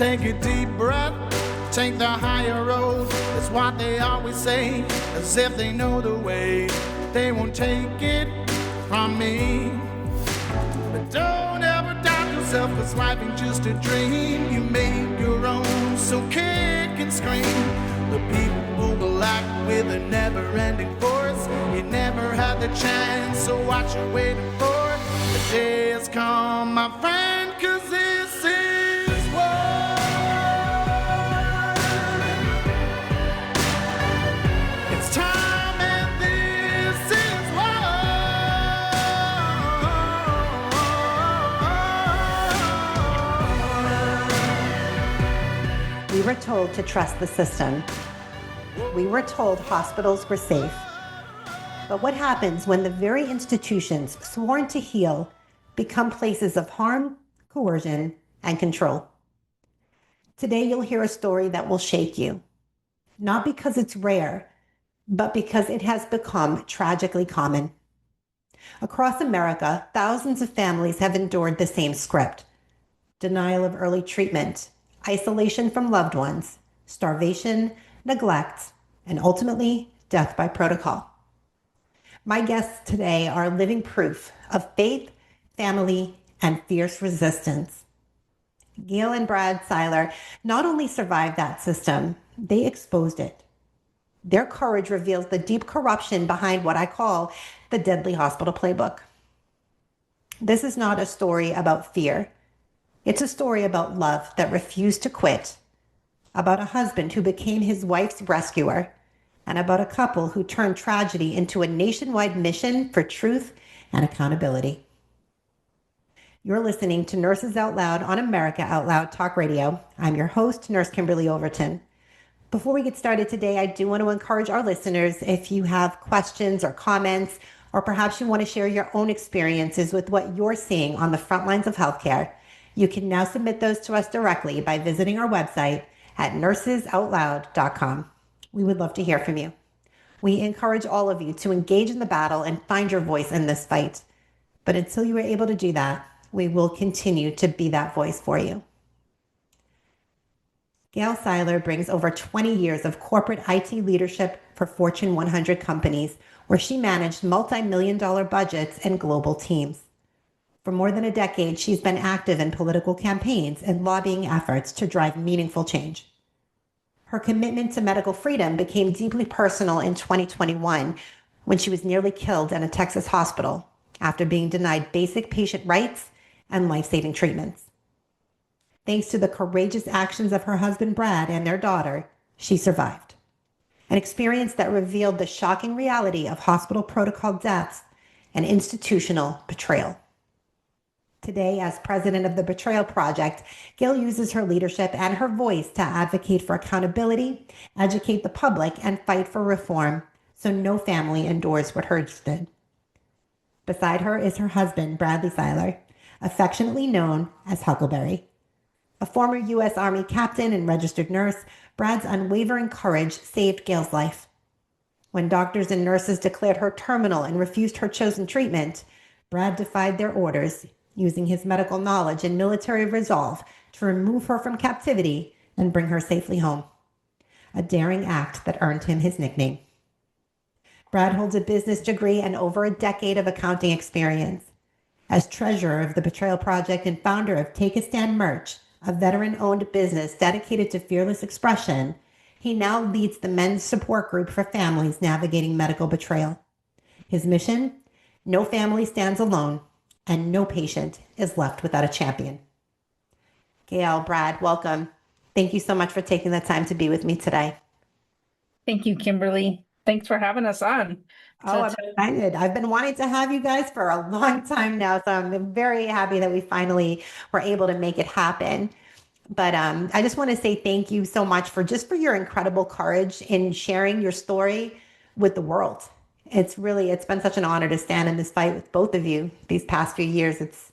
Take a deep breath, take the higher road. That's what they always say, as if they know the way. They won't take it from me. But don't ever doubt yourself, 'cause life ain't just a dream. You made your own, so kick and scream. The people will act with a never-ending force. You never had the chance, so what you waiting for? The day has come, my friend, 'cause this is war. It's time and this is war. We were told to trust the system. We were told hospitals were safe. But what happens when the very institutions sworn to heal become places of harm, coercion, and control? Today, you'll hear a story that will shake you, not because it's rare, but because it has become tragically common. Across America, thousands of families have endured the same script: denial of early treatment, isolation from loved ones, starvation, neglect, and ultimately, death by protocol. My guests today are living proof of faith, family, and fierce resistance. Gail and Brad Seiler not only survived that system, they exposed it. Their courage reveals the deep corruption behind what I call the deadly hospital playbook. This is not a story about fear. It's a story about love that refused to quit, about a husband who became his wife's rescuer, and about a couple who turned tragedy into a nationwide mission for truth and accountability. You're listening to Nurses Out Loud on America Out Loud Talk Radio. I'm your host, Nurse Kimberly Overton. Before we get started today, I do want to encourage our listeners, if you have questions or comments, or perhaps you want to share your own experiences with what you're seeing on the front lines of healthcare, you can now submit those to us directly by visiting our website at nursesoutloud.com. We would love to hear from you. We encourage all of you to engage in the battle and find your voice in this fight. But until you are able to do that, we will continue to be that voice for you. Gail Seiler brings over 20 years of corporate IT leadership for Fortune 100 companies, where she managed multi-million-dollar budgets and global teams. For more than a decade, she's been active in political campaigns and lobbying efforts to drive meaningful change. Her commitment to medical freedom became deeply personal in 2021 when she was nearly killed in a Texas hospital after being denied basic patient rights and life-saving treatments. Thanks to the courageous actions of her husband, Brad, and their daughter, she survived. An experience that revealed the shocking reality of hospital protocol deaths and institutional betrayal. Today, as president of the Betrayal Project, Gail uses her leadership and her voice to advocate for accountability, educate the public, and fight for reform so no family endures what hers did. Beside her is her husband, Bradley Seiler, affectionately known as Huckleberry. A former U.S. Army captain and registered nurse, Brad's unwavering courage saved Gail's life. When doctors and nurses declared her terminal and refused her chosen treatment, Brad defied their orders, using his medical knowledge and military resolve to remove her from captivity and bring her safely home. A daring act that earned him his nickname. Brad holds a business degree and over a decade of accounting experience. As treasurer of the Betrayal Project and founder of Take a Stand Merch, a veteran-owned business dedicated to fearless expression, he now leads the men's support group for families navigating medical betrayal. His mission? No family stands alone, and no patient is left without a champion. Gail, Brad, welcome. Thank you so much for taking the time to be with me today. Thank you, Kimberly. Thanks for having us on. I'm excited. I've been wanting to have you guys for a long time now, so I'm very happy that we finally were able to make it happen. But I just want to say thank you so much for your incredible courage in sharing your story with the world. It's been such an honor to stand in this fight with both of you these past few years. It's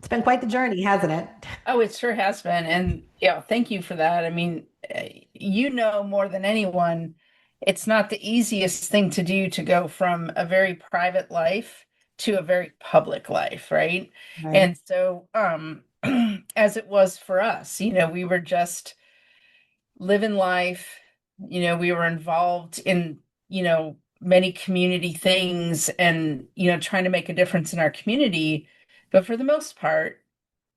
been quite the journey, hasn't it? Oh, it sure has been. And yeah, thank you for that. I mean, you know more than anyone, it's not the easiest thing to do to go from a very private life to a very public life, right? Right. And so as it was for us. We were just living life. We were involved in, many community things and, trying to make a difference in our community. But for the most part,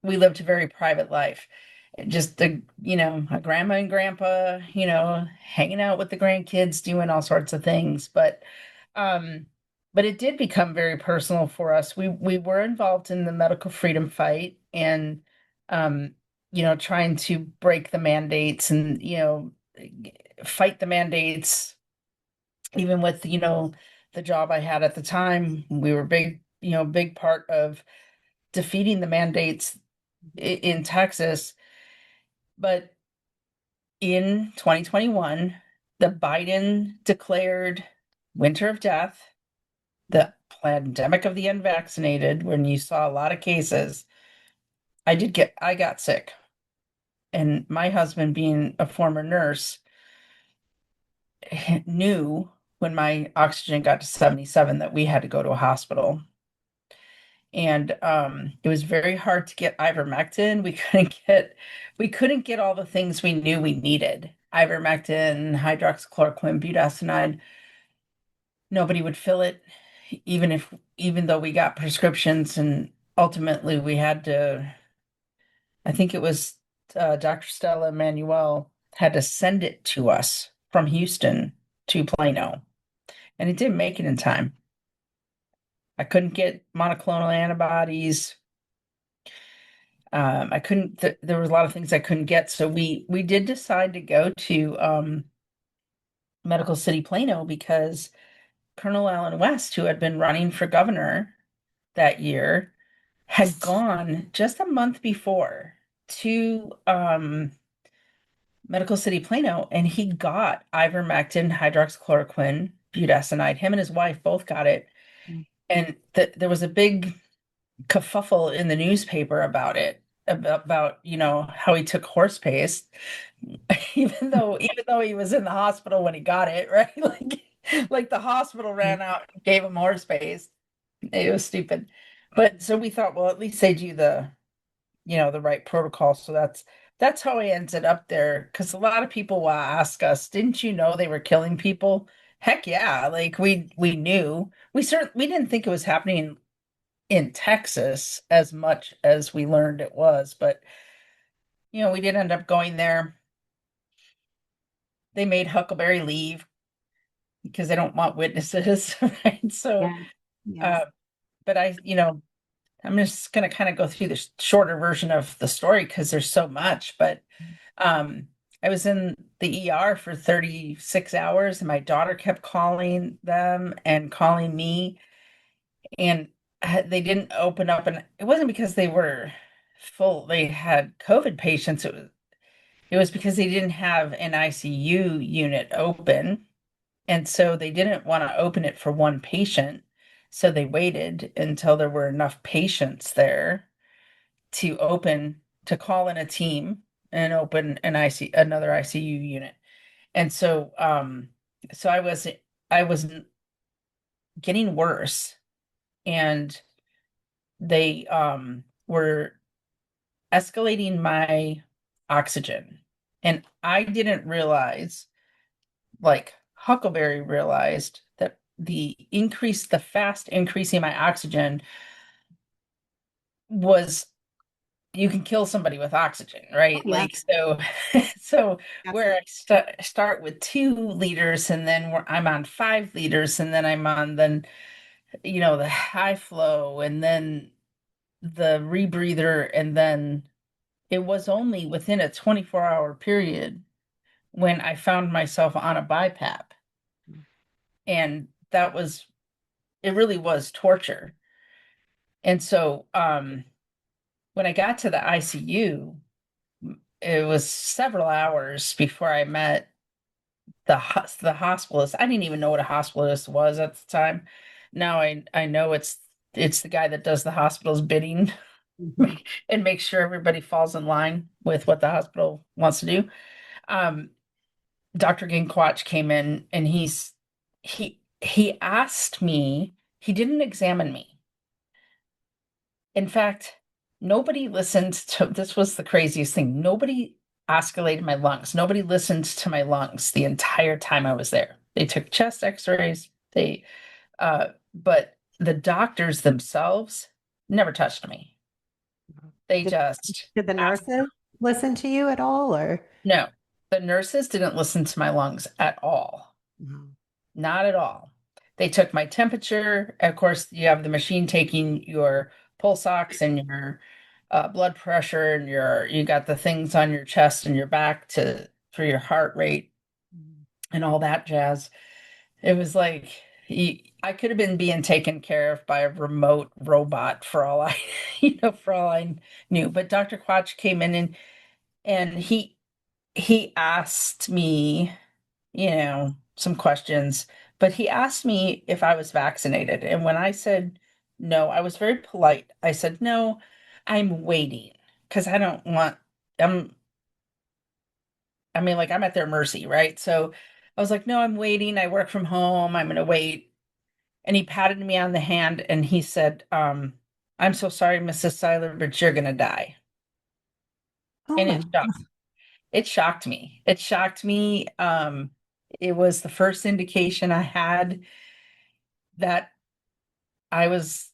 we lived a very private life. Just a grandma and grandpa, hanging out with the grandkids, doing all sorts of things. Um, but it did become very personal for us. We were involved in the medical freedom fight and, um, trying to break the mandates and, fight the mandates. Even with, the job I had at the time, we were big part of defeating the mandates in Texas. But in 2021, the Biden declared winter of death, the pandemic of the unvaccinated, when you saw a lot of cases. I got sick. And my husband, being a former nurse, knew when my oxygen got to 77 that we had to go to a hospital. And it was very hard to get ivermectin. We couldn't get all the things we knew we needed. Ivermectin, hydroxychloroquine, budesonide. Nobody would fill it, even though we got prescriptions, and ultimately we had to. I think it was Dr. Stella Emanuel had to send it to us from Houston to Plano, and it didn't make it in time. I couldn't get monoclonal antibodies. I couldn't. There was a lot of things I couldn't get, so we did decide to go to Medical City Plano because Colonel Allen West, who had been running for governor that year, had gone just a month before to Medical City Plano, and he got ivermectin, hydroxychloroquine, budesonide. Him and his wife both got it, and there was a big kerfuffle in the newspaper about it, about how he took horse paste, even though he was in the hospital when he got it, right? Like the hospital ran out and gave him horse paste. It was stupid. But so we thought, well, at least they do the right protocol. So that's how I ended up there. Because a lot of people will ask us, didn't you know they were killing people? Heck yeah. Like we knew. We didn't think it was happening in Texas as much as we learned it was, but we did end up going there. They made Huckleberry leave because they don't want witnesses, right? So, Yeah. Yes. uh, but I'm just going to kind of go through the shorter version of the story because there's so much. But um, I was in the ER for 36 hours, and my daughter kept calling them and calling me, and they didn't open up. And it wasn't because they were full; they had COVID patients. It was because they didn't have an ICU unit open, and so they didn't want to open it for one patient. So they waited until there were enough patients there to call in a team and open another ICU unit. And so I was getting worse, and they were escalating my oxygen. And I didn't realize, like Huckleberry realized, that the fast increase in my oxygen was, you can kill somebody with oxygen, right? Yeah. Like, so where Absolutely. I start with 2 liters, and then I'm on 5 liters, and then I'm on the high flow, and then the rebreather, and then it was only within a 24-hour period when I found myself on a BiPAP. And it really was torture. And so when I got to the ICU, it was several hours before I met the hospitalist. I didn't even know what a hospitalist was at the time. Now I know it's the guy that does the hospital's bidding Mhm. and makes sure everybody falls in line with what the hospital wants to do. Um, Dr. Ginkwatch came in, and he asked me, he didn't examine me. In fact, Nobody listened to, this was the craziest thing. Nobody osculated my lungs. Nobody listened to my lungs the entire time I was there. They took chest x-rays. But the doctors themselves never touched me. They Did, just did the asked. nurses listen to you at all, or? No, the nurses didn't listen to my lungs at all. No. Not at all. They took my temperature. Of course, you have the machine taking your pulse ox and your blood pressure, and you got the things on your chest and your back to for your heart rate and all that jazz. It was like I could have been being taken care of by a remote robot for all I, for all I knew. But Dr. Quach came in and he asked me, some questions, but he asked me if I was vaccinated. And when I said no, I was very polite. I said, no, I'm waiting because I don't want, I'm, I mean, like I'm at their mercy, right? So I was like, no, I'm waiting. I work from home. I'm going to wait. And he patted me on the hand and he said, I'm so sorry, Mrs. Seiler, but you're going to die. Oh And my. it shocked me. It shocked me. It was the first indication I had that I was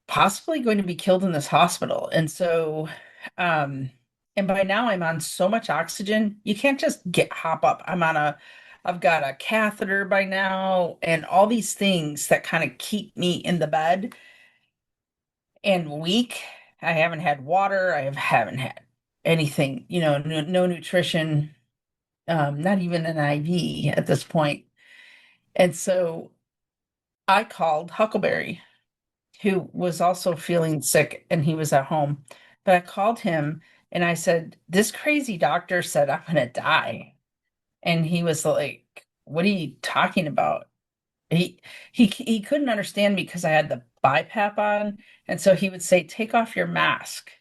possibly going to be killed in this hospital. And so, and by now I'm on so much oxygen, you can't just hop up. I've got a catheter by now and all these things that kind of keep me in the bed and weak. I haven't had water. Haven't had anything, no nutrition, not even an IV at this point. And so I called Huckleberry, who was also feeling sick and he was at home. But I called him and I said, this crazy doctor said I'm going to die. And he was like, what are you talking about? He couldn't understand me because I had the BiPAP on. And so he would say, take off your mask.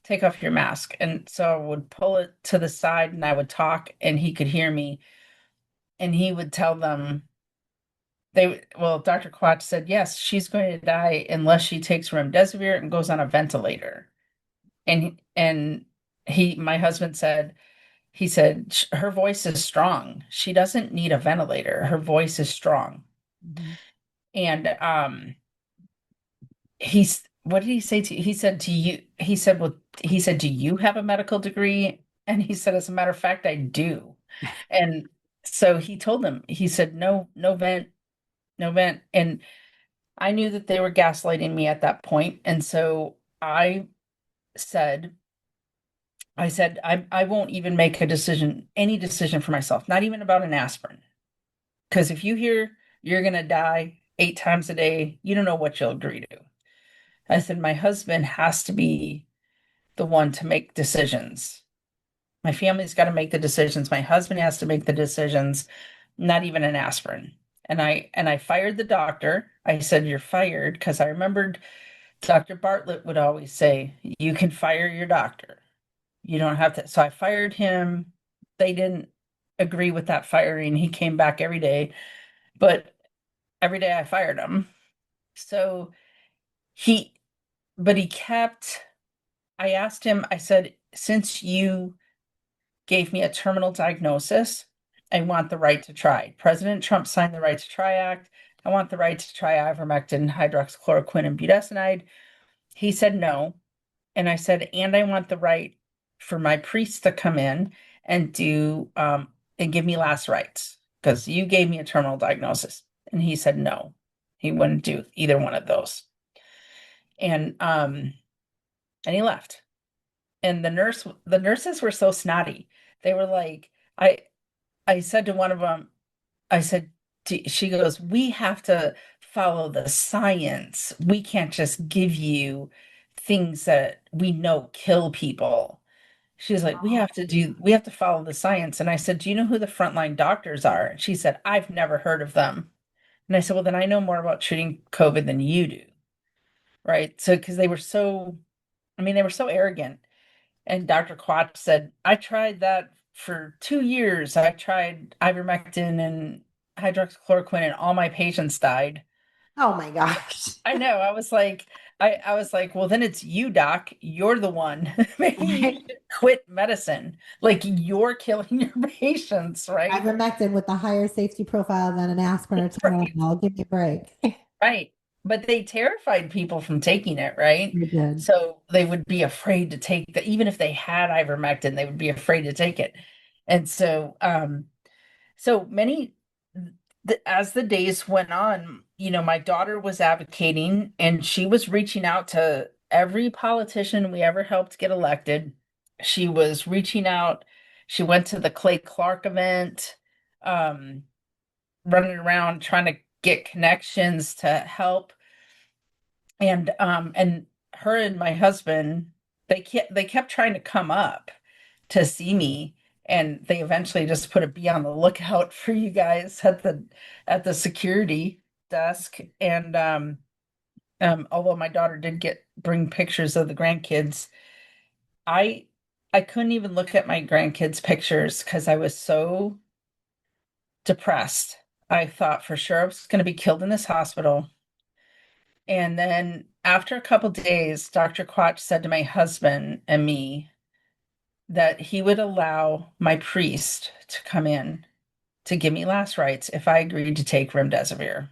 Take off your mask. And so I would pull it to the side and I would talk and he could hear me. And he would tell them, Dr. Quach said, yes, she's going to die unless she takes remdesivir and goes on a ventilator. And my husband said, he said, her voice is strong. She doesn't need a ventilator. Her voice is strong. Mhm. And what did he say to you? He said to you, he said, do you have a medical degree? And he said, as a matter of fact, I do. And so he told them, he said, no, no vent, no vent. And I knew that they were gaslighting me at that point. And so said, I won't even make any decision for myself, not even about an aspirin. Because if you hear you're going to die 8 times a day, you don't know what you'll agree to. I said, my husband has to be the one to make decisions. My family's got to make the decisions. My husband has to make the decisions, not even an aspirin. And I fired the doctor. I said, you're fired, because I remembered Dr. Bartlett would always say, you can fire your doctor. You don't have to. So I fired him. They didn't agree with that firing. He came back every day, but every day I fired him. So he, but he kept, I asked him, I said, since you gave me a terminal diagnosis, I want the right to try. President Trump signed the Right to Try Act. I want the right to try ivermectin, hydroxychloroquine, and budesonide. He said no. And I said, and I want the right for my priest to come in and do and give me last rites because you gave me a terminal diagnosis. And he said no, he wouldn't do either one of those. And he left. And the nurses were so snotty. They were like, I said to one of them, I said, she goes, we have to follow the science. We can't just give you things that we know kill people. She's like, we have to follow the science. And I said, do you know who the frontline doctors are? And she said, I've never heard of them. And I said, well, then I know more about treating COVID than you do. Right. So, because they were so arrogant. And Dr. Quach said, I tried that for 2 years. I tried ivermectin and hydroxychloroquine, and all my patients died. Oh my gosh. I know. I was like, I was like, well, then it's you, doc. You're the one. Maybe you should quit medicine. Like you're killing your patients, right? Ivermectin with the higher safety profile than an aspirin or Right. Tylenol. Give me a break. Right. But they terrified people from taking it, right? We did. So they would be afraid to take the, even if they had ivermectin, they would be afraid to take it. And so, so many, as the days went on, my daughter was advocating and she was reaching out to every politician we ever helped get elected. She was reaching out. She went to the Clay Clark event, um, running around trying to get connections to help. And her and my husband, they kept trying to come up to see me, and they eventually just put a be on the lookout for you guys at the security desk. And although my daughter did get bring pictures of the grandkids, I I couldn't even look at my grandkids' pictures because I was so depressed. I thought for sure I was going to be killed in this hospital. And then after a couple days, Dr. Quach said to my husband and me that he would allow my priest to come in to give me last rites if I agreed to take remdesivir.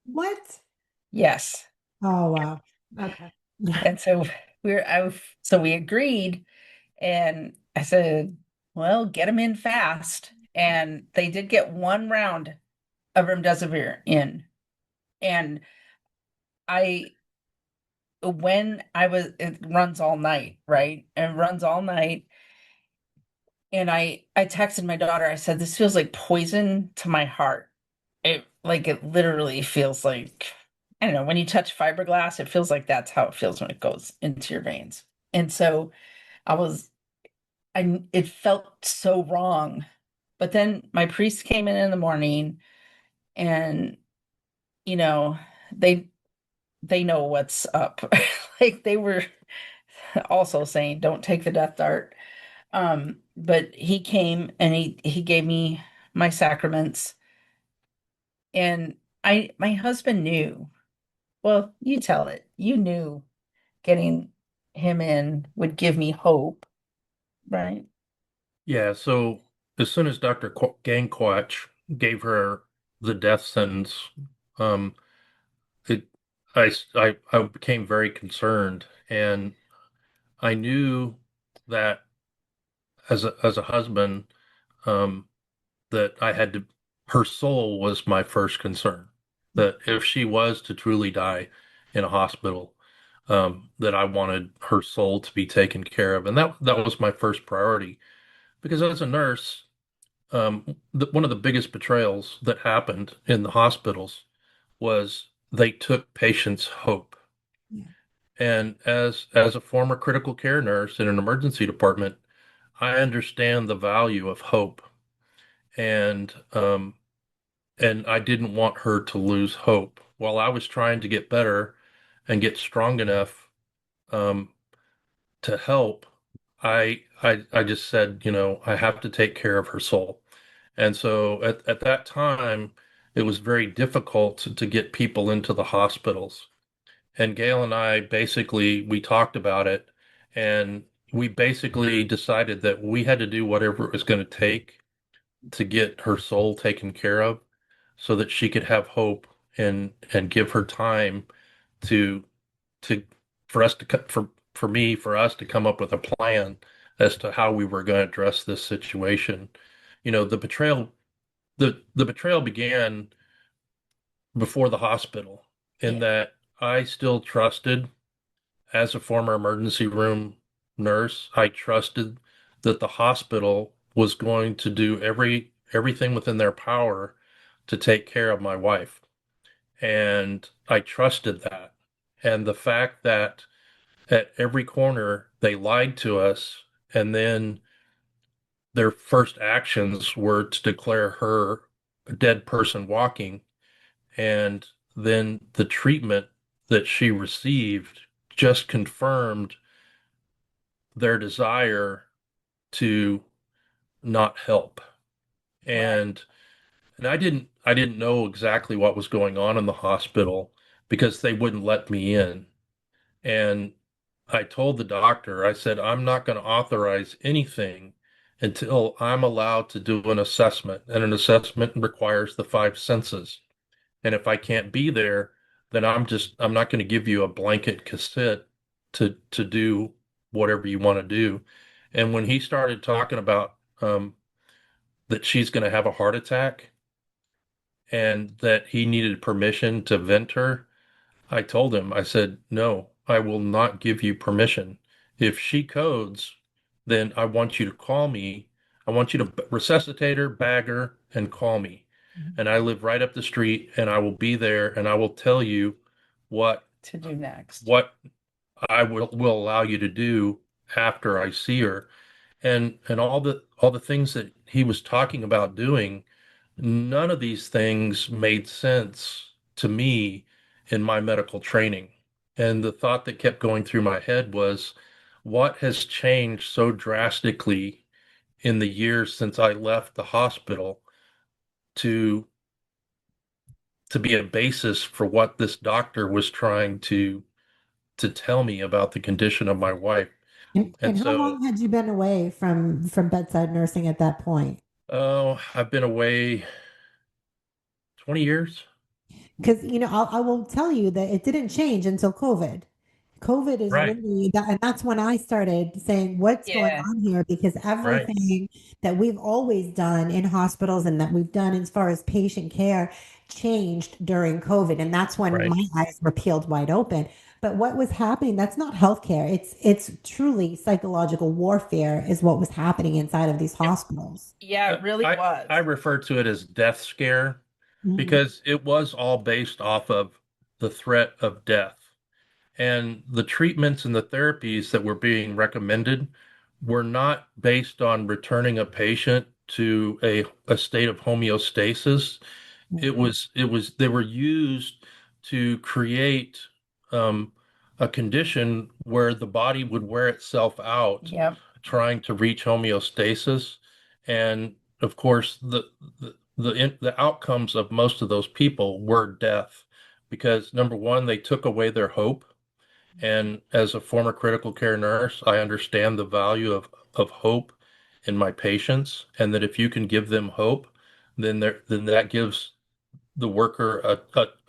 What? Yes. Oh, wow. Okay. And so we agreed, and I said, well, get him in fast. And they did get one round of remdesivir in. And I when I was it runs all night, right? It runs all night. And I texted my daughter, I said, this feels like poison to my heart. It literally feels like, I don't know, when you touch fiberglass, it feels like that's how it feels when it goes into your veins. And so I was it felt so wrong. But then my priest came in the morning, and you know, they they know what's up. Like they were also saying, don't take the death dart. But he came and he gave me my sacraments, and my husband knew. Well, you tell it. You knew getting him in would give me hope, right? Yeah, so as soon as Dr. Gangquatch gave her the death sentence, um, it I became very concerned, and I knew that as a husband, um, that I had to her soul was my first concern. That if she was to truly die in a hospital, that I wanted her soul to be taken care of, and that was my first priority. Because as a nurse, one of the biggest betrayals that happened in the hospitals was they took patients' hope. Yeah. And as a former critical care nurse in an emergency department, I understand the value of hope. And and I didn't want her to lose hope. While I was trying to get better and get strong enough um, to help, I just said, I have to take care of her soul. And so at that time, it was very difficult to get people into the hospitals. And Gail and I basically we talked about it, and we basically decided that we had to do whatever it was going to take to get her soul taken care of so that she could have hope and give her time to to for us to for us to come up with a plan as to how we were going to address this situation. The betrayal began before the hospital in Yeah. that I still trusted, as a former emergency room nurse, I trusted that the hospital was going to do everything within their power to take care of my wife. And I trusted that. And the fact that at every corner they lied to us, and then their first actions were to declare her a dead person walking, and then the treatment that she received just confirmed their desire to not help. Right. And I didn't know exactly what was going on in the hospital because they wouldn't let me in. And I told the doctor, I said, I'm not going to authorize anything until I'm allowed to do an assessment. And an assessment requires the five senses. And if I can't be there, then I'm not going to give you a blanket cassette to do whatever you want to do. And when he started talking about that she's going to have a heart attack and that he needed permission to vent her, I told him, I said, no, I will not give you permission. If she codes, then I want you to call me. I want you to resuscitate her, bag her, and call me. And I live right up the street, and I will be there, and I will tell you what To do next. what I will allow you to do after I see her. And all the things that he was talking about doing, none of these things made sense to me in my medical training. And the thought that kept going through my head was, what has changed so drastically in the years since I left the hospital to be a basis for what this doctor was trying to tell me about the condition of my wife. And And how so, long had you been away from bedside nursing at that point? oh, I've been away 20 years. Because, I will tell you that it didn't change until COVID. COVID is Right, really that, and that's when I started saying, what's going Yeah. on here? Because right, everything that we've always done in hospitals and that we've done as far as patient care changed during COVID. And that's when right. my eyes were peeled wide open. But what was happening, that's not healthcare. It's truly psychological warfare is what was happening inside of these hospitals. Yeah, it really I was. refer to it as death scare Mhm. because it was all based off of the threat of death. And the treatments and the therapies that were being recommended were not based on returning a patient to a state of homeostasis. They were used to create um, a condition where the body would wear itself out Yep. trying to reach homeostasis. And of course, the outcomes of most of those people were death because number one, they took away their hope. And as a former critical care nurse, I understand the value of hope in my patients, and that if you can give them hope, then that gives the worker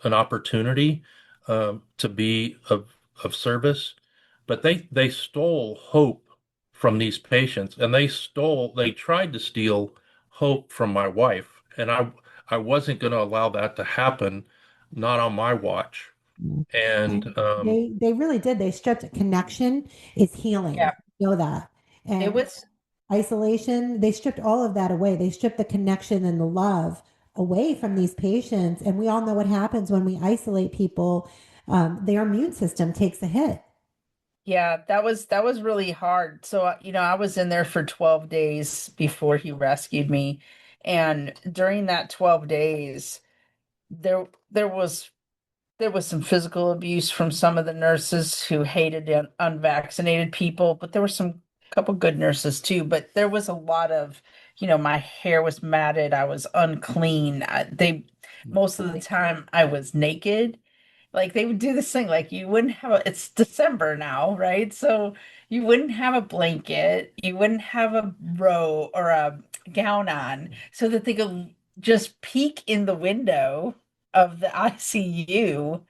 an opportunity to be of service. But they stole hope from these patients, and they tried to steal hope from my wife, and I wasn't going to allow that to happen, not on my watch. And And they really did. They stripped connection is healing. Yeah. You know that. It And was, isolation, they stripped all of that away. They stripped the connection and the love away from these patients. And we all know what happens when we isolate people. Their immune system takes a hit. yeah, that was really hard. So, I was in there for 12 days before he rescued me. And during that 12 days, there there was there was some physical abuse from some of the nurses who hated unvaccinated people, but there were some couple good nurses too. But there was a lot of, my hair was matted, I was unclean. Most of the time I was naked. Like they would do this thing, like you wouldn't have it's December now, right? So you wouldn't have a blanket, you wouldn't have a robe or a gown on, so that they could just peek in the window of the ICU,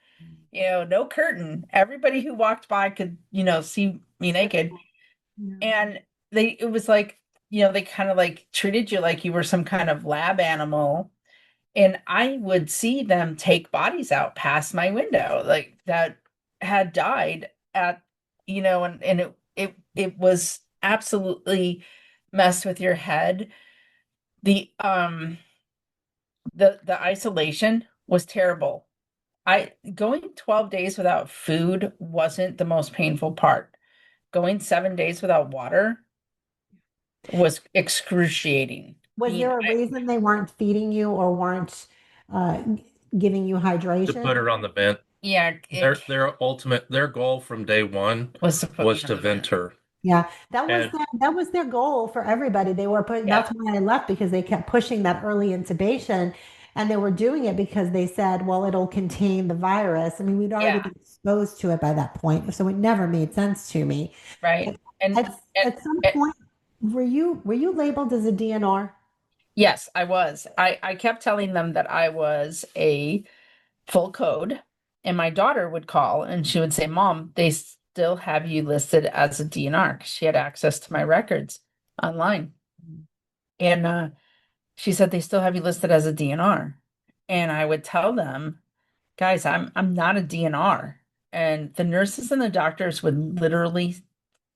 no curtain. Everybody who walked by could, see me naked. And it was like, they kind of like treated you like you were some kind of lab animal. And I would see them take bodies out past my window, like that had died and it was absolutely messed with your head. The the isolation was terrible. I Going 12 days without food wasn't the most painful part. Going 7 days without water was excruciating. Was there a reason they weren't feeding you or weren't uh, giving you to put hydration? her on the vent. Yeah, it Their goal from day one was to put me was on to the vent. vent her. Yeah, And that was their goal for everybody. They were put. Yeah. That's why I left because they kept pushing that early intubation, And they were doing it because they said, well, it'll contain the virus. I mean, we'd already Yeah, been exposed to it by that point, so it never made sense to me. right. And, At some and point, were you labeled as a DNR? yes, I was. I kept telling them that I was a full code, and my daughter would call and she would say, "Mom, they still have you listed as a DNR," 'cause she had access to my records online. And she said, "They still have you listed as a DNR." And I would tell them, "Guys, I'm not a DNR." And the nurses and the doctors would literally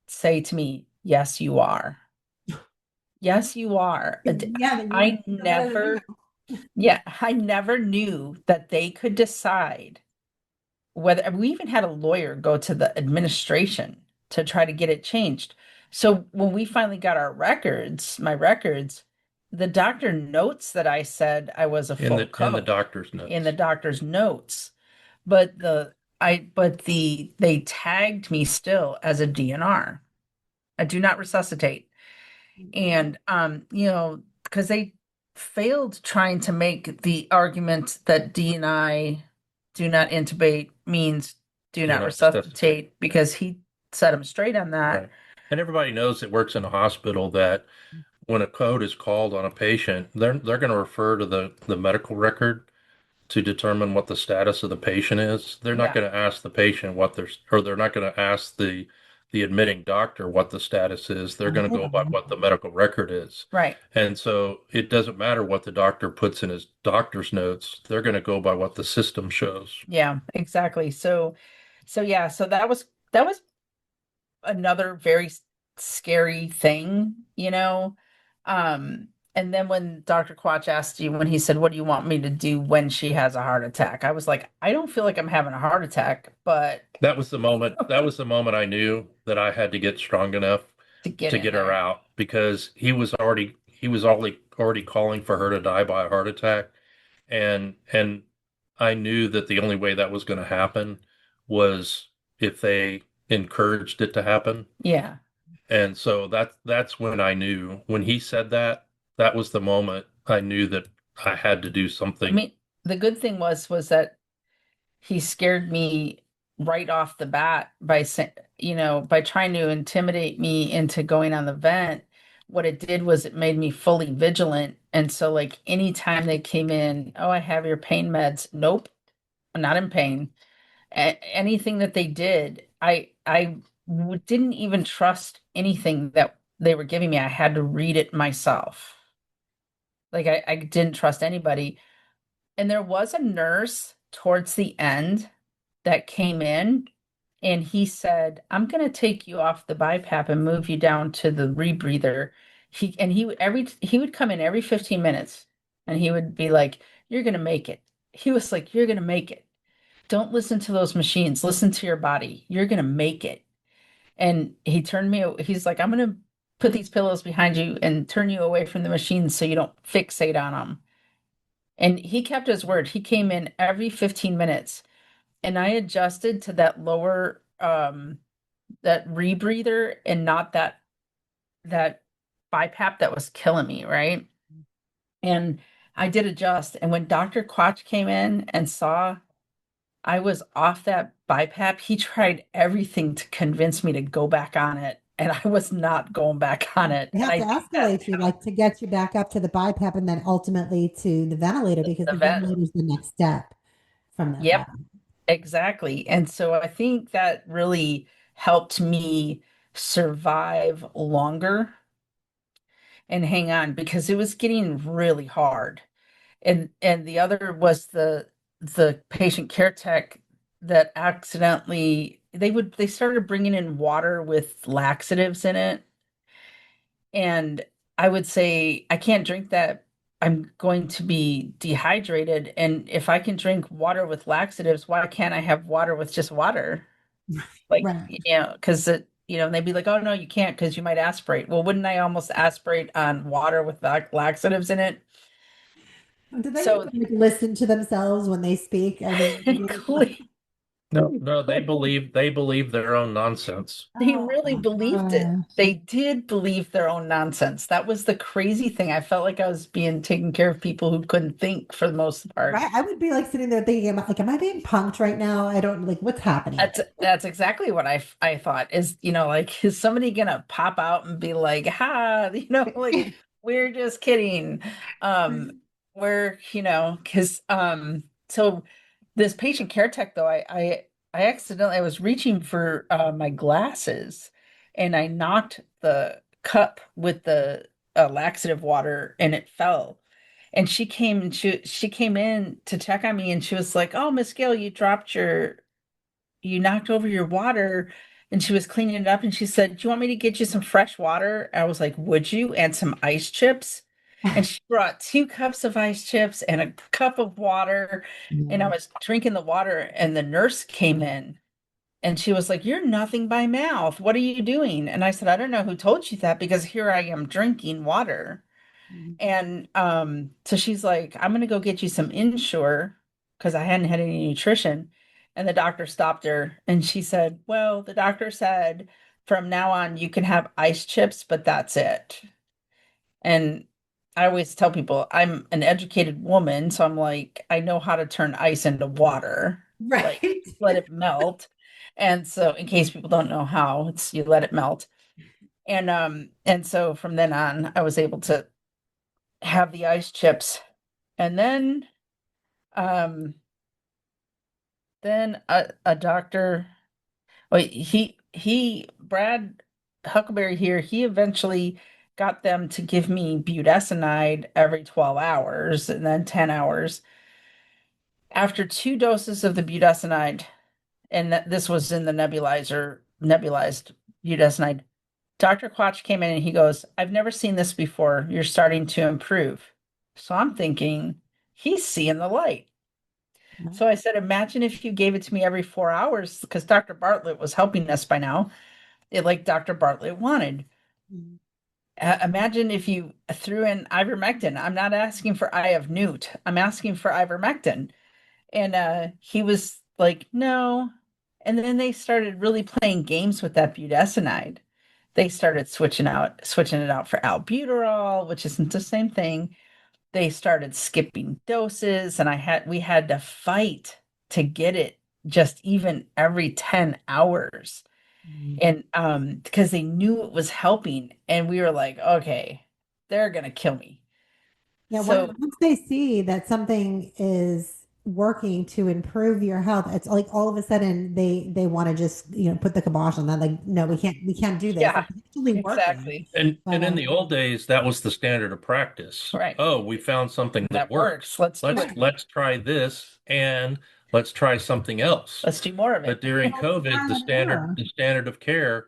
say to me, "Yes, you are. Yes, you are." Yeah, then you I got it in never, yeah, I never knew that they could decide whether we even had a lawyer go to the administration to try to get it changed. So when we finally got our records, my records, the doctor notes that I said I was a full in the code doctor's in the notes. doctor's notes, but they tagged me still as a DNR, a do not resuscitate. And because they failed trying to make the argument that DNI, do not intubate, means do Do not not resuscitate. resuscitate, because he set him straight on that. Right. And everybody knows that works in a hospital that when a code is called on a patient, they're going to refer to the medical record to determine what the status of the patient is. They're not Yeah, going to ask the patient or they're not going to ask the admitting doctor what the status is. They're going to go by what the medical record is. right. And so it doesn't matter what the doctor puts in his doctor's notes. They're going to go by what the system shows. Yeah, exactly. So yeah, so that was another very scary thing, you know. And then when Dr. Quach asked you, when he said, "What do you want me to do when she has a heart attack?" I was like, "I don't feel like I'm having a heart attack, but That was the moment I knew that I had to get strong enough to get to in get her there." out because he was already calling for her to die by a heart attack. And I knew that the only way that was going to happen was if they encouraged it to happen. Yeah. And so that's when I knew when he said that, that was the moment I knew that I had to do I something. mean, the good thing was that he scared me right off the bat by saying, by trying to intimidate me into going on the vent. What it did was it made me fully vigilant. And so, like, anytime they came in, "Oh, I have your pain meds." Nope, I'm not in pain. Anything that they did, I didn't even trust anything that they were giving me. I had to read it myself. Like, I didn't trust anybody. And there was a nurse towards the end that came in, and he said, "I'm going to take you off the BiPAP and move you down to the rebreather." He would come in every 15 minutes, and he would be like, "You're going to make it." He was like, "You're going to make it. Don't listen to those machines. Listen to your body. You're going to make it." And he's like, "I'm going to put these pillows behind you and turn you away from the machines so you don't fixate on them." And he kept his word. He came in every 15 minutes, and I adjusted to that lower that rebreather, and not that BiPAP that was killing me, right? And I did adjust. And when Dr. Quach came in and saw I was off that BiPAP, he tried everything to convince me to go back on it, and I was not going back on it. They And have I to do that escalate you, now. like to get you back up to the BiPAP and then ultimately to the ventilator because The the vent. ventilator is the next step from that Yep, BiPAP. exactly. And so I think that really helped me survive longer and hang on, because it was getting really hard. And the other was the patient care tech that accidentally they started bringing in water with laxatives in it. And I would say, "I can't drink that. I'm going to be dehydrated. And if I can drink water with laxatives, why can't I have water with just water?" Like, Right. because and they'd be like, "Oh, no, you can't because you might aspirate." Well, wouldn't I almost aspirate on water with laxatives in it? Do they So even like, listen to themselves when they speak? I mean, clearly, No, they believe their own nonsense. They Oh really my believed it. gosh. They did believe their own nonsense. That was the crazy thing. I felt like I was being taken care of people who couldn't think for the most part. Right? I would be like sitting there thinking, am I being punked right now? I don't like what's happening. That's exactly what I thought is, like, is somebody gonna pop out and be like, ha, like we're just kidding. We're, because so this patient care tech though, I accidentally I was reaching for my glasses and I knocked the cup with the laxative water and it fell. And she came in to check on me and she was like, "Oh, Miss Gail, you knocked over your water." And she was cleaning it up and she said, "Do you want me to get you some fresh water?" I was like, "Would you?" And some ice chips. And she brought 2 cups of ice chips and a cup of water. And I was drinking the water and the nurse came in and she was like, "You're nothing by mouth. What are you doing?" And I said, "I don't know who told you that because here I am drinking water." And so she's like, "I'm gonna go get you some Ensure because I hadn't had any nutrition." And the doctor stopped her and she said, "Well, the doctor said from now on you can have ice chips, but that's it." And I always tell people I'm an educated woman, so I'm like, I know how to turn ice into water, like Right. let it melt. And so in case people don't know how, it's you let it melt. And so from then on, I was able to have the ice chips. And um then a doctor, well, Brad Huckleberry here, he eventually got them to give me budesonide every 12 hours and then 10 hours. After 2 doses of the budesonide, and this was in the nebulized budesonide, Dr. Quach came in and he goes, "I've never seen this before. You're starting to improve." So I'm thinking, he's seeing the light. So I said, "Imagine if you gave it to me every 4 hours," because Dr. Bartlett was helping us by now, like Dr. Bartlett wanted. Imagine if you threw in ivermectin. I'm not asking for eye of newt. I'm asking for ivermectin. And he was like, "No." And then they started really playing games with that budesonide. They started switching it out for albuterol, which isn't the same thing. They started skipping doses, and we had to fight to get it just even every 10 hours. And because they knew it was helping, and we were like, okay, they're gonna kill me. Yeah, So once they see that something is working to improve your health, it's like all of a sudden they want to just put the kibosh on that. Like, no, we can't do this. yeah, It's actually working. exactly. And But in the old days, that was the standard of practice. Right. Oh, we found something that That works. Let's do it. Let's try this and let's try something else. Let's do more of But it. during Well, COVID, trial and error. the standard of care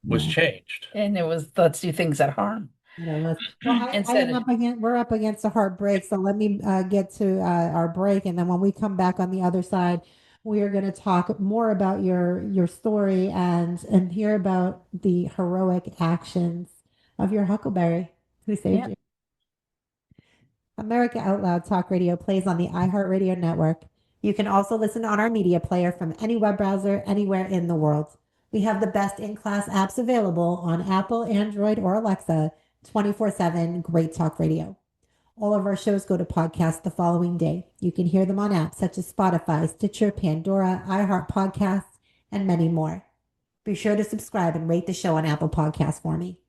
was Yeah. changed. And it was, let's do things that harm Well, I instead am of, we're up against a hard break, so let me get to our break, and then when we come back on the other side, we are going to talk more about your story and hear about the heroic actions of your Huckleberry who saved yeah. you. America Out Loud Talk Radio plays on the iHeartRadio network. You can also listen on our media player from any web browser anywhere in the world. We have the best in-class apps available on Apple, Android, or Alexa 24/7 Great Talk Radio. All of our shows go to podcast the following day. You can hear them on apps such as Spotify, Stitcher, Pandora, iHeart Podcasts, and many more. Be sure to subscribe and rate the show on Apple Podcasts for me.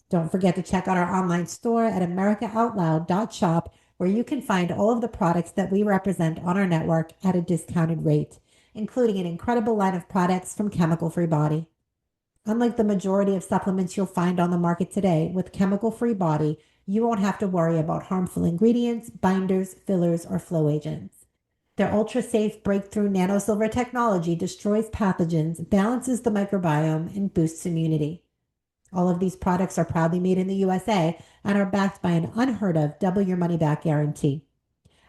Don't forget to check out our online store at americaoutloud.shop, where you can find all of the products that we represent on our network at a discounted rate, including an incredible line of products from Chemical Free Body. Unlike the majority of supplements you'll find on the market today, with Chemical Free Body, you won't have to worry about harmful ingredients, binders, fillers, or flow agents. Their ultra-safe breakthrough nanosilver technology destroys pathogens, balances the microbiome, and boosts immunity. All of these products are proudly made in the USA and are backed by an unheard of double your money back guarantee.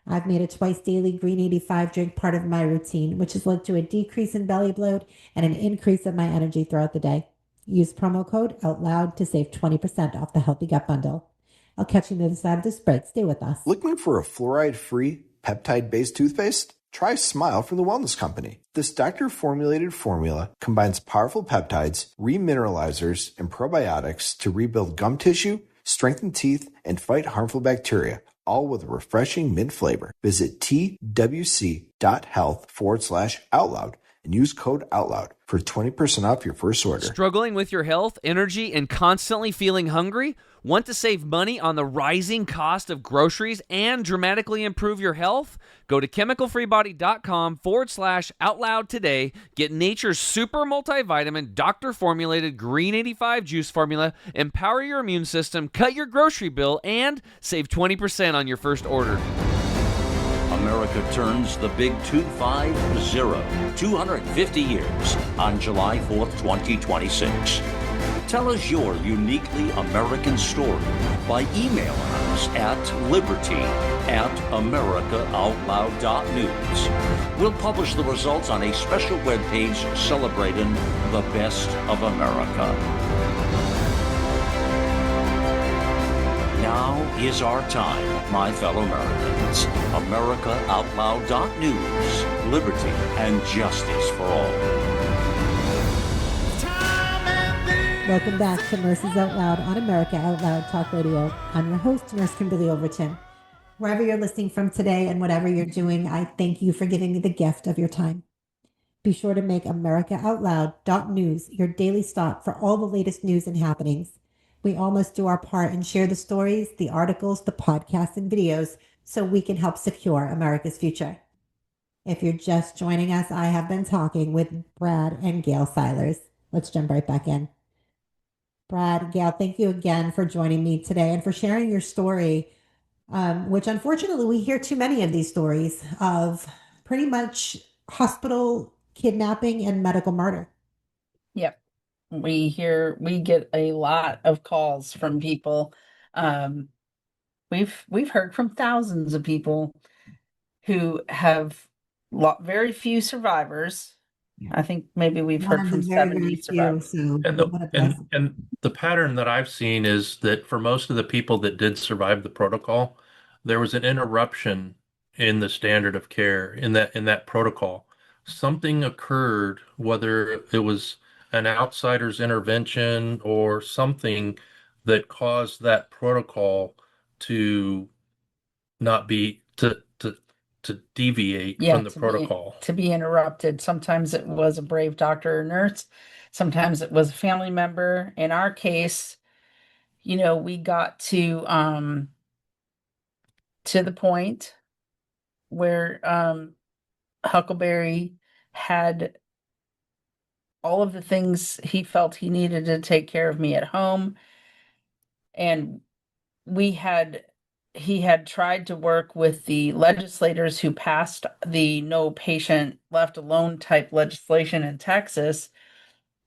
I've made a twice daily Green 85 drink part of my routine, which has led to a decrease in belly bloat and an increase in my energy throughout the day. Use promo code OUTLOUD to save 20% off the Healthy Gut Bundle. I'll catch you on the other side of this break. Stay with us. Looking for a fluoride-free, peptide-based toothpaste? Try Smile from the Wellness Company. This doctor-formulated formula combines powerful peptides, remineralizers, and probiotics to rebuild gum tissue, strengthen teeth, and fight harmful bacteria, all with a refreshing mint flavor. Visit twc.health/outloud and use code OUTLOUD for 20% off your first order. Struggling with your health, energy, and constantly feeling hungry? Want to save money on the rising cost of groceries and dramatically improve your health? Go to chemicalfreebody.com/outloud today. Get nature's super multivitamin, doctor-formulated Green 85 juice formula. Empower your immune system, cut your grocery bill, and save 20% on your first order. America turns the big 250, 250 years, on July 4th, 2026. Tell us your uniquely American story by emailing us at liberty@americaoutloud.news. We'll publish the results on a special webpage celebrating the best of America. Now is our time, my fellow Americans. AmericaOutloud.news. Liberty and justice for all. Welcome back to Nurses Out Loud on America Out Loud Talk Radio. I'm your host, Nurse Kimberly Overton. Wherever you're listening from today and whatever you're doing, I thank you for giving me the gift of your time. Be sure to make AmericaOutloud.news your daily stop for all the latest news and happenings. We all must do our part and share the stories, the articles, the podcasts, and videos so we can help secure America's future. If you're just joining us, I have been talking with Brad and Gail Seilers. Let's jump right back in. Brad, Gail, thank you again for joining me today and for sharing your story, which unfortunately we hear too many of these stories of pretty much hospital kidnapping and medical murder. Yep. We get a lot of calls from people. We've heard from thousands of people who have very few survivors. Yeah. I think maybe we've heard from 70 survivors. And the pattern that I've seen is that for most of the people that did survive the protocol, there was an interruption in the standard of care in that protocol. Something occurred, whether it was an outsider's intervention or something that caused that protocol to not be to deviate from the protocol. To be interrupted. Sometimes it was a brave doctor or nurse. Sometimes it was a family member. In our case, we got to the point where Huckleberry had all of the things he felt he needed to take care of me at home. And he had tried to work with the legislators who passed the no patient left alone type legislation in Texas.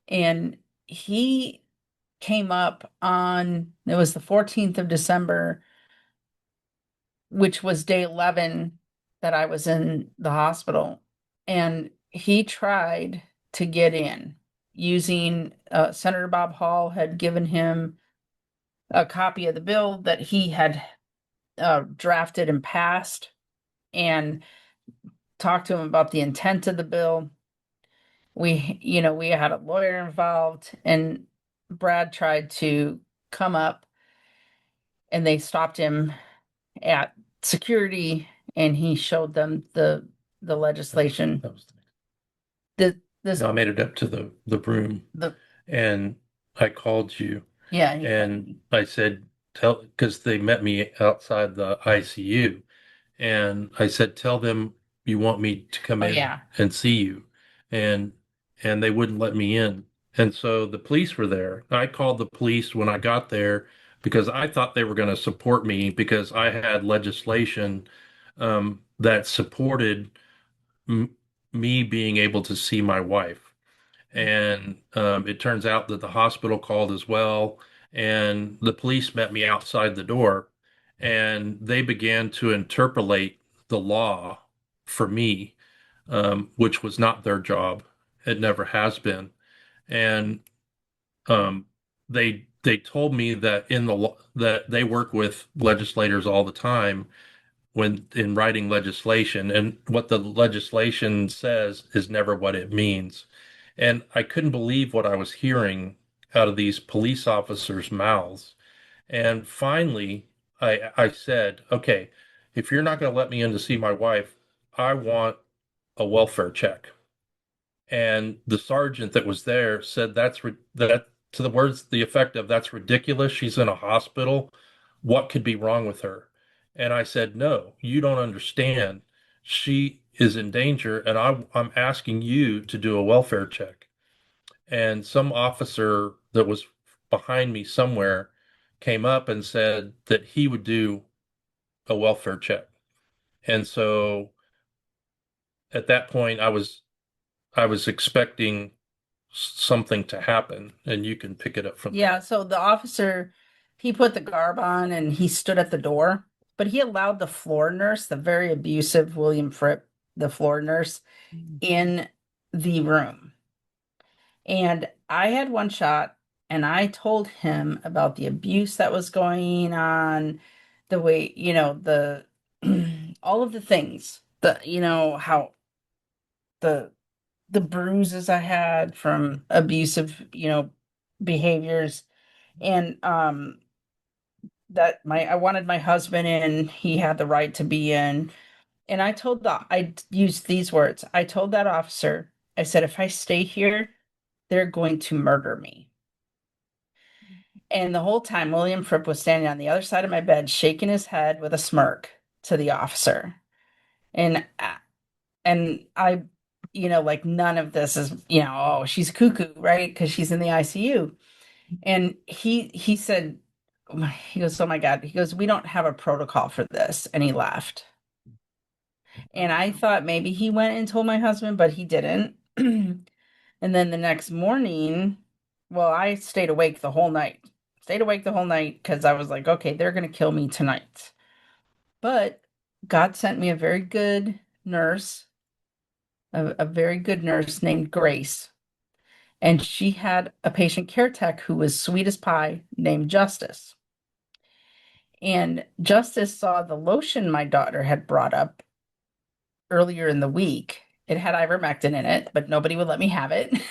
And he came up on, it was the 14th of December, which was day 11 that I was in the hospital. And he tried to get in using, Senator Bob Hall had given him a copy of the bill that he had drafted and passed, and talked to him about the intent of the bill. We had a lawyer involved, and Brad tried to come up, and they stopped him at security, and he showed them the legislation. I made it up to the room, and I called you. Yeah. And I said, because they met me outside the ICU, and I said, tell them you want me to come in and see you. And they wouldn't let me in. And so the police were there. I called the police when I got there because I thought they were going to support me because I had legislation that supported me being able to see my wife. And it turns out that the hospital called as well. And the police met me outside the door, and they began to interpolate the law for me, which was not their job. It never has been. And they told me that that they work with legislators all the time, when in writing legislation, and what the legislation says is never what it means. And I couldn't believe what I was hearing out of these police officers' mouths. And finally, I said, okay, if you're not going to let me in to see my wife, I want a welfare check. And the sergeant that was there said that to the words the effect of that's ridiculous. She's in a hospital. What could be wrong with her? And I said, no, you don't understand. She is in danger, and I'm asking you to do a welfare check. And some officer that was behind me somewhere came up and said that he would do a welfare check. And so at that point, I was expecting something to happen, and you can pick it up from Yeah, so the officer, he put the garb on and he stood at the door, but he allowed the floor nurse, the very abusive William Fripp, the floor nurse, in the room. And I had one shot and I told him about the abuse that was going on, the way, the all of the things, how the bruises I had from abusive, behaviors. And that I wanted my husband in, he had the right to be in. And I used these words. I told that officer, I said, if I stay here, they're going to murder me. And the whole time, William Fripp was standing on the other side of my bed, shaking his head with a smirk to the officer. And I, like none of this is, oh, she's cuckoo, right? Because she's in the ICU. And he said, he goes, oh my God. He goes, we don't have a protocol for this. And he left. And I thought maybe he went and told my husband, but he didn't. And then the next morning, well, I stayed awake the whole night. Because I was like, okay, they're going to kill me tonight. But God sent me a very good nurse, a very good nurse named Grace. And she had a patient care tech who was sweet as pie named Justice. And Justice saw the lotion my daughter had brought up earlier in the week. It had ivermectin in it, but nobody would let me have it.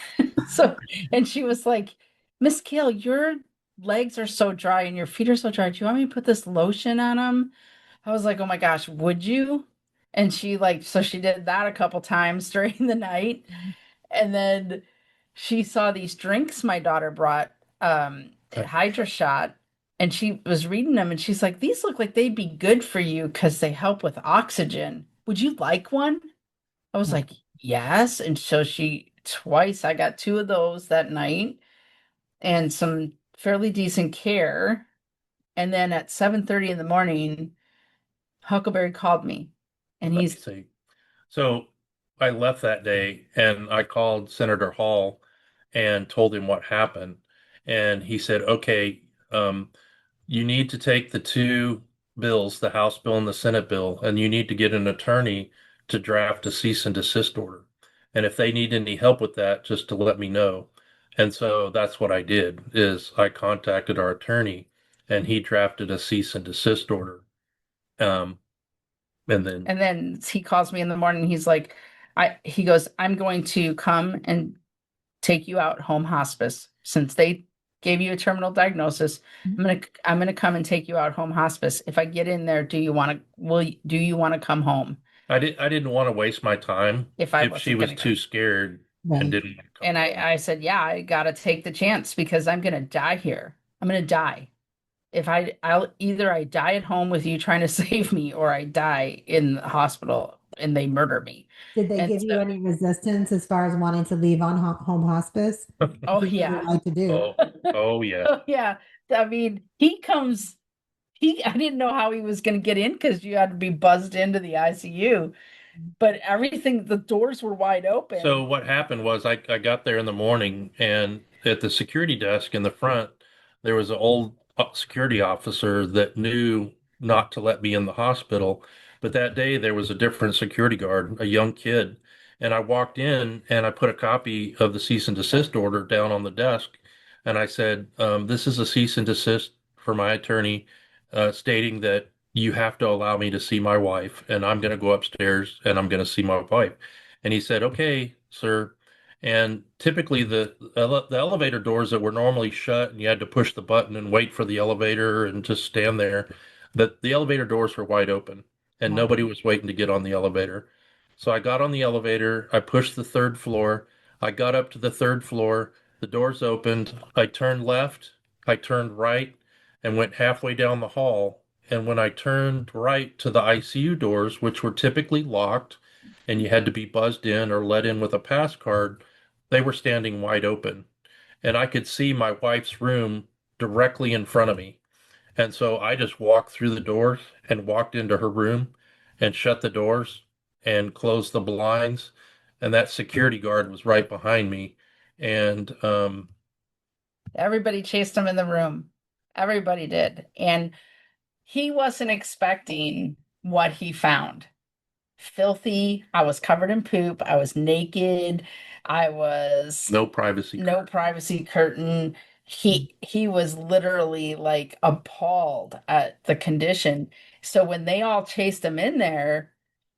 And she was like, Miss Gail, your legs are so dry and your feet are so dry. Do you want me to put this lotion on them? I was like, oh my gosh, would you? And so she did that a couple times during the night. And then she saw these drinks my daughter brought, Hydra Shot, and she was reading them and she's like, these look like they'd be good for you because they help with oxygen. Would you like one? I was like, yes. And so I got 2 of those that night and some fairly decent care. And then at 7:30 in the morning, Huckleberry called me and So I left that day and I called Senator Hall and told him what happened. And he said, okay, you need to take the 2 bills, the House bill and the Senate bill, and you need to get an attorney to draft a cease and desist order. And if they need any help with that, just to let me know. And so that's what I did, is I contacted our attorney and he drafted a cease and desist order. And then he calls me in the morning. He's like, he goes, I'm going to come and take you out home hospice. Since they gave you a terminal diagnosis, I'm gonna come and take you out home hospice. If I get in there, do you want to come home? I didn't want to waste my time if she was too scared and didn't want to come. And I said, yeah, I gotta take the chance because I'm gonna die here. I'm gonna die. I'll either die at home with you trying to save me or I die in the hospital and they murder me. Did they give you any resistance as far as wanting to leave on home hospice? Oh yeah. Like to do? Oh yeah. Oh yeah. I mean, I didn't know how he was going to get in because you had to be buzzed into the ICU, but the doors were wide open. So what happened was I got there in the morning and at the security desk in the front, there was an old security officer that knew not to let me in the hospital. But that day there was a different security guard, a young kid. And I walked in and I put a copy of the cease and desist order down on the desk. And I said, this is a cease and desist for my attorney, stating that you have to allow me to see my wife, and I'm going to go upstairs and I'm going to see my wife. And he said, okay, sir. And typically the elevator doors that were normally shut and you had to push the button and wait for the elevator and just stand there, that the elevator doors were wide open and Wow. nobody was waiting to get on the elevator. So I got on the elevator, I pushed the third floor, I got up to the third floor, the doors opened, I turned left, I turned right, and went halfway down the hall. And when I turned right to the ICU doors, which were typically locked, and you had to be buzzed in or let in with a pass card, they were standing wide open. And I could see my wife's room directly in front of me. And so I just walked through the doors and walked into her room and shut the doors and closed the blinds. And that security guard was right behind me. And Everybody chased him in the room. Everybody did. And he wasn't expecting what he found. Filthy. I was covered in poop. I was naked. I was no privacy. no privacy curtain. He was literally like appalled at the condition. So when they all chased him in there,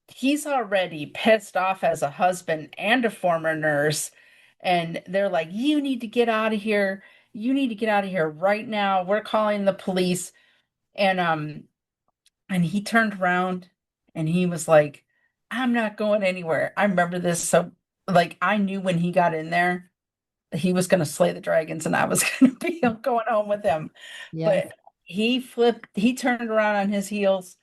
he's already pissed off as a husband and a former nurse. And they're like, you need to get out of here. You need to get out of here right now. We're calling the police. And he turned around and he was like, I'm not going anywhere. I remember this. So like I knew when he got in there, he was going to slay the dragons and I was going to be going home with him. Yes. But he turned around on his heels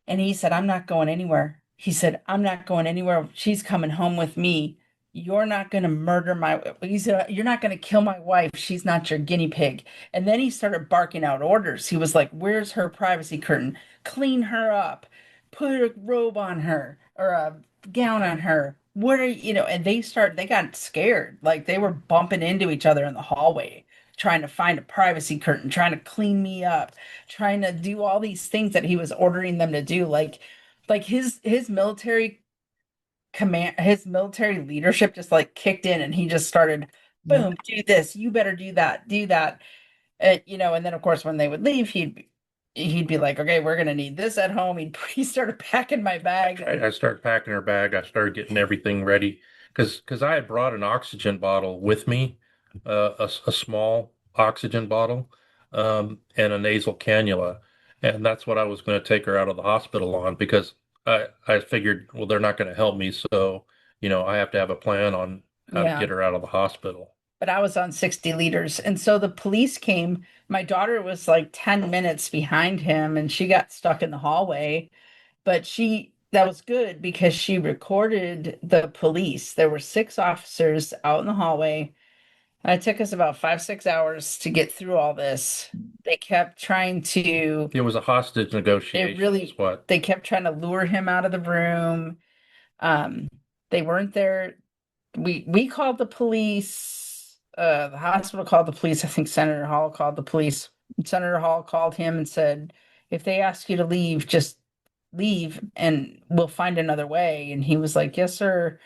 and he said, I'm not going anywhere. He said, I'm not going anywhere. She's coming home with me. You're not going to murder he said, you're not going to kill my wife. She's not your guinea pig. And then he started barking out orders. He was like, where's her privacy curtain? Clean her up. Put a robe on her or a gown on her. What are you know? And they got scared. Like they were bumping into each other in the hallway, trying to find a privacy curtain, trying to clean me up, trying to do all these things that he was ordering them to do. Like his military his military leadership just like kicked in and he just started, boom, do this, you better do that. And and then of course when they would leave, he'd be like, okay, we're gonna need this at home. He started packing my bag. I started packing her bag. I started getting everything ready because I had brought an oxygen bottle with me, a small oxygen bottle, and a nasal cannula, and that's what I was going to take her out of the hospital on because I figured, well, they're not going to help me, so I have to have a plan on how to get her out of the hospital. But I was on 60 liters. And so the police came. My daughter was like 10 minutes behind him and she got stuck in the hallway. But that was good because she recorded the police. There were 6 officers out in the hallway. It took us about 5-6 hours to get through all this. They kept trying to. It was a hostage negotiation. They kept trying to lure him out of the room. They weren't there. We called the police. The hospital called the police. I think Senator Hall called the police. Senator Hall called him and said, if they ask you to leave, just leave and we'll find another way. And he was like, yes, sir.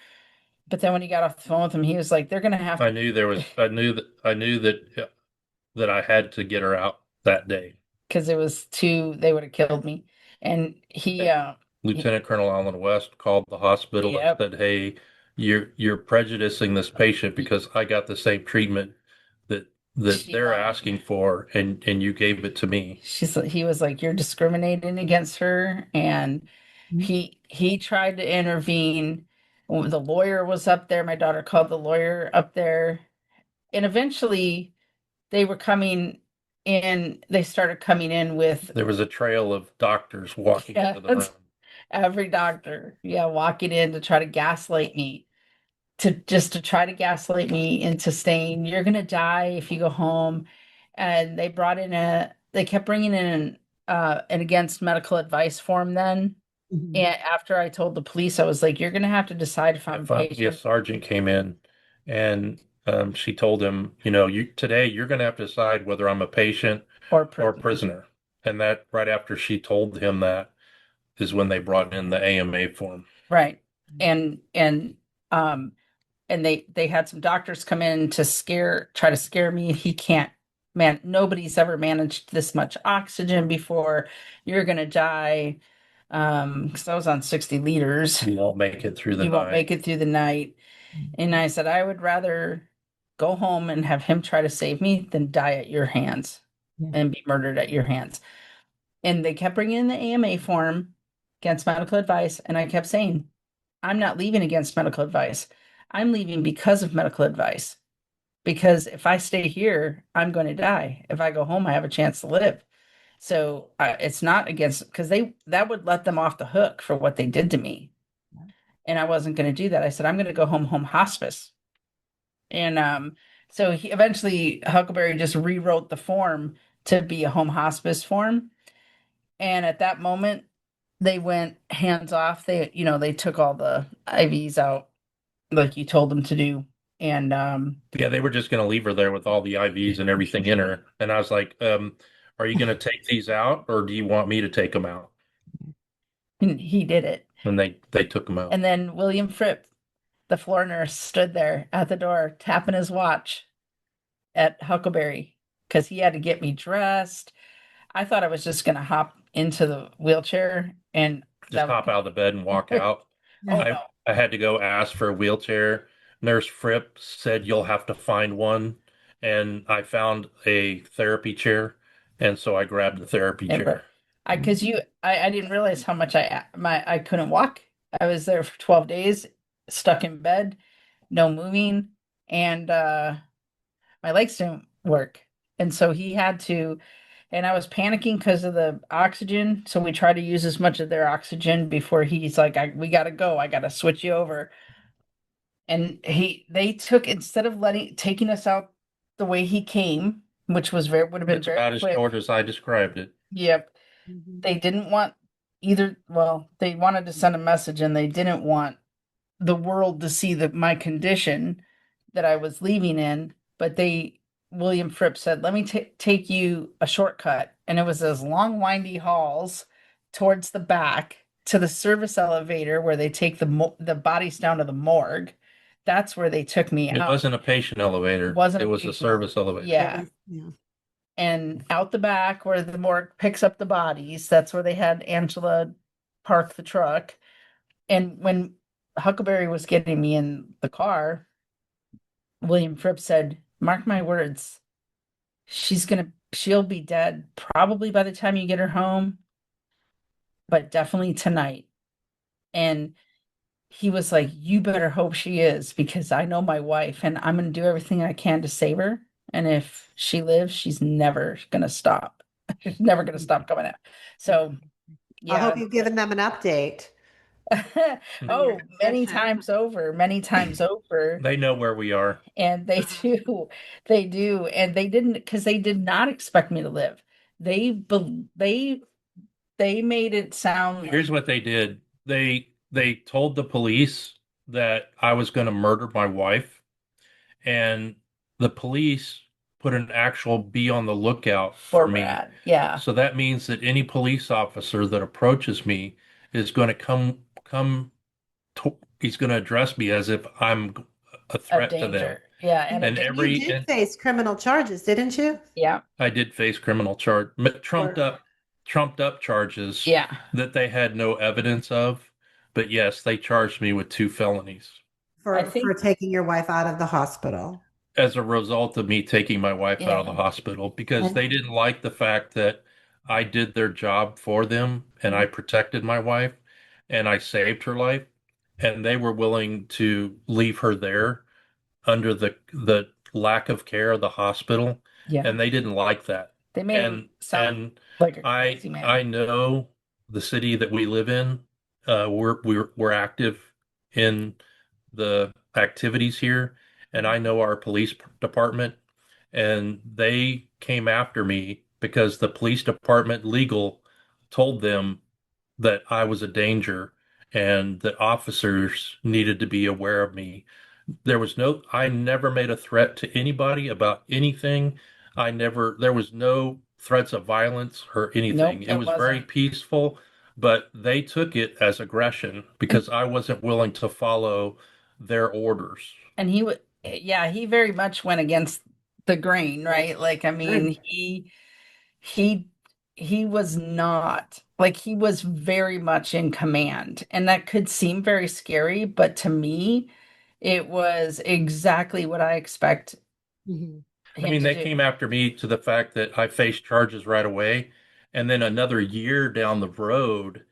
But then when he got off the phone with him, he was like, they're going to have to. I knew that I had to get her out that day. Because it was they would have killed me. And Lieutenant Colonel Alan West called the hospital and said, hey, you're prejudicing this patient because I got the same treatment that they're asking for and you gave it to me. He was like, you're discriminating against her. And he tried to intervene. The lawyer was up there. My daughter called the lawyer up there. And eventually they were coming in. They started coming in with. There was a trail of doctors walking into the room. Every doctor, walking in to try to gaslight me. To try to gaslight me into saying, you're going to die if you go home. And they kept bringing in an against medical advice form then. Mm-hmm. And after I told the police, I was like, you're going to have to decide if I'm patient. The sergeant came in and she told him, today you're going to have to decide whether I'm a patient or prisoner. And that right after she told him that is when they brought in the AMA form. Right. And they had some doctors come in to try to scare me. He can't man, nobody's ever managed this much oxygen before. You're going to die. Because I was on 60 liters. You won't make it through the You night. won't make it through the night. And I said, I would rather go home and have him try to save me than die at your hands and be murdered at your hands. And they kept bringing in the AMA form against medical advice. And I kept saying, I'm not leaving against medical advice. I'm leaving because of medical advice. Because if I stay here, I'm going to die. If I go home, I have a chance to live. So it's not against, because that would let them off the hook for what they did to me. And I wasn't going to do that. I said, I'm going to go home hospice. And so eventually Huckleberry just rewrote the form to be a home hospice form. And at that moment, they went hands off. They took all the IVs out like you told them to do. And yeah, they were just going to leave her there with all the IVs and everything in her. And I was like, are you going to take these out, or do you want me to take them out? He did it. And they took them out. And then William Fripp, the floor nurse, stood there at the door tapping his watch at Huckleberry because he had to get me dressed. I thought I was just going to hop into the wheelchair and just hop out of the bed and walk out. No. I had to go ask for a wheelchair. Nurse Fripp said you'll have to find one. And I found a therapy chair. And so I grabbed the therapy chair. I didn't realize how much I couldn't walk. I was there for 12 days, stuck in bed, no moving, and my legs didn't work. And so he had to, and I was panicking because of the oxygen. So we tried to use as much of their oxygen before he's like, we got to go. I got to switch you over. And they took, instead of taking us out the way he came, which would have been it's very about quick. as short as I described it. Yep. They didn't want they wanted to send a message, and they didn't want the world to see my condition that I was leaving in. But William Fripp said, let me take you a shortcut. And it was those long, windy halls towards the back to the service elevator where they take the bodies down to the morgue. That's where they took me out. It wasn't a patient elevator. It was a service elevator. Yeah. And out the back where the morgue picks up the bodies, that's where they had Angela park the truck. And when Huckleberry was getting me in the car, William Fripp said, mark my words, she'll be dead probably by the time you get her home, but definitely tonight. And he was like, you better hope she is, because I know my wife and I'm going to do everything I can to save her. And if she lives, she's never going to stop. She's never going to stop coming out. So, yeah. I hope you've given them an update. Many times over. They know where we are. And they do. And they didn't, because they did not expect me to live. They made it sound. Here's what they did. They told the police that I was going to murder my wife, and the police put an actual be on the lookout for me. Yeah. So that means that any police officer that approaches me is going to he's going to address me as if I'm a threat to them. Yeah. And you did face criminal charges, didn't you? Yeah. I did face criminal trumped up charges that they had no evidence of. But yes, they charged me with 2 felonies. For taking your wife out of the hospital. As a result of me taking my wife out of the hospital, because they didn't like the fact that I did their job for them and I protected my wife and I saved her life. And they were willing to leave her there under the lack of care of the hospital. Yeah. And they didn't like that. They made him sound like a crazy man. I know the city that we live in. We're active in the activities here, and I know our police department, and they came after me because the police department legal told them that I was a danger and that officers needed to be aware of me. I never made a threat to anybody about anything. There was no threats of violence or anything. It was very peaceful. But they took it as aggression because I wasn't willing to follow their orders. And he very much went against the grain, right? Like, I mean, he he was not like, he was very much in command, and that could seem very scary, but to me it was exactly what I expect Mhm. I him mean, to they do. came after me to the fact that I faced charges right away. And then another year down the road,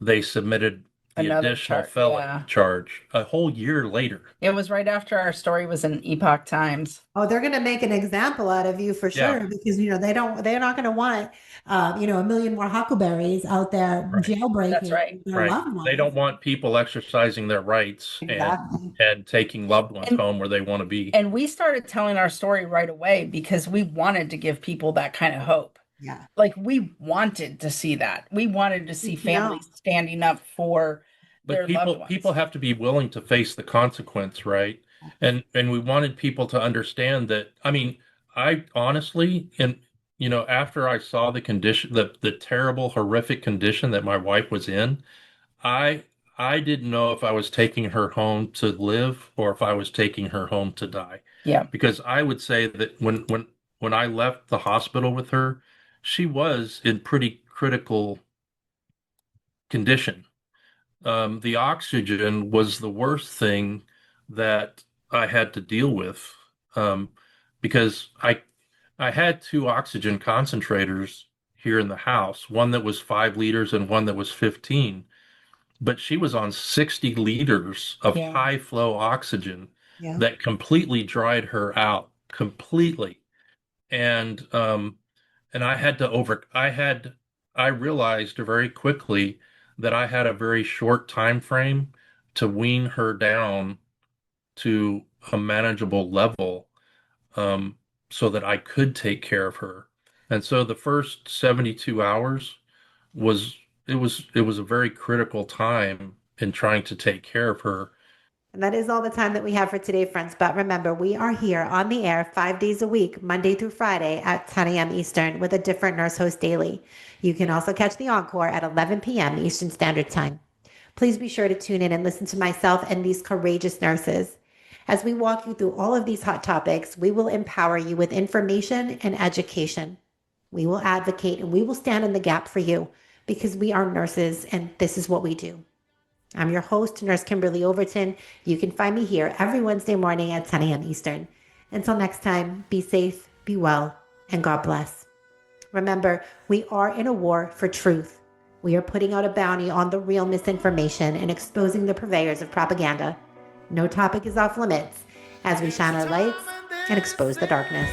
they submitted the Another additional chart, felony yeah. charge a whole year later. It was right after our story was in Epoch Times. Oh, they're going to make an example out of you for Yeah, sure, because they're not going to want, a million more huckleberries out there right, That's right. jailbreaking their right. loved They ones. don't want people exercising their rights Exactly. and taking loved ones And home where they want to be. and we started telling our story right away because we wanted to give people that kind of hope. Yeah. Like, we wanted to see that. We wanted to see No. families standing up for But their loved people ones. have to be willing to face the consequence, right? And we wanted people to understand that. I mean, I honestly, and after I saw the condition, the terrible, horrific condition that my wife was in, I I didn't know if I was taking her home to live or if I was taking her home to die. Yeah. Because I would say that when I left the hospital with her, she was in pretty critical condition. The oxygen was the worst thing that I had to deal with, because I had two oxygen concentrators here in the house, one that was 5 liters and one that was 15. But she was on 60 liters of Yeah. high flow oxygen Yeah. that completely dried her out completely. And I had to I realized very quickly that I had a very short time frame to wean her down to a manageable level, so that I could take care of her. And so the first 72 hours was it was a very critical time in trying to take care of her. And that is all the time that we have for today, friends. But remember, we are here on the air 5 days a week, Monday through Friday at 10 a.m. Eastern, with a different nurse host daily. You can also catch the encore at 11 p.m. Eastern Standard Time. Please be sure to tune in and listen to myself and these courageous nurses. As we walk you through all of these hot topics, we will empower you with information and education. We will advocate and we will stand in the gap for you, because we are nurses and this is what we do. I'm your host, Nurse Kimberly Overton. You can find me here every Wednesday morning at 10 a.m. Eastern. Until next time, be safe, be well, and God bless. Remember, we are in a war for truth. We are putting out a bounty on the real misinformation and exposing the purveyors of propaganda. No topic is off limits as we shine our lights and expose the darkness.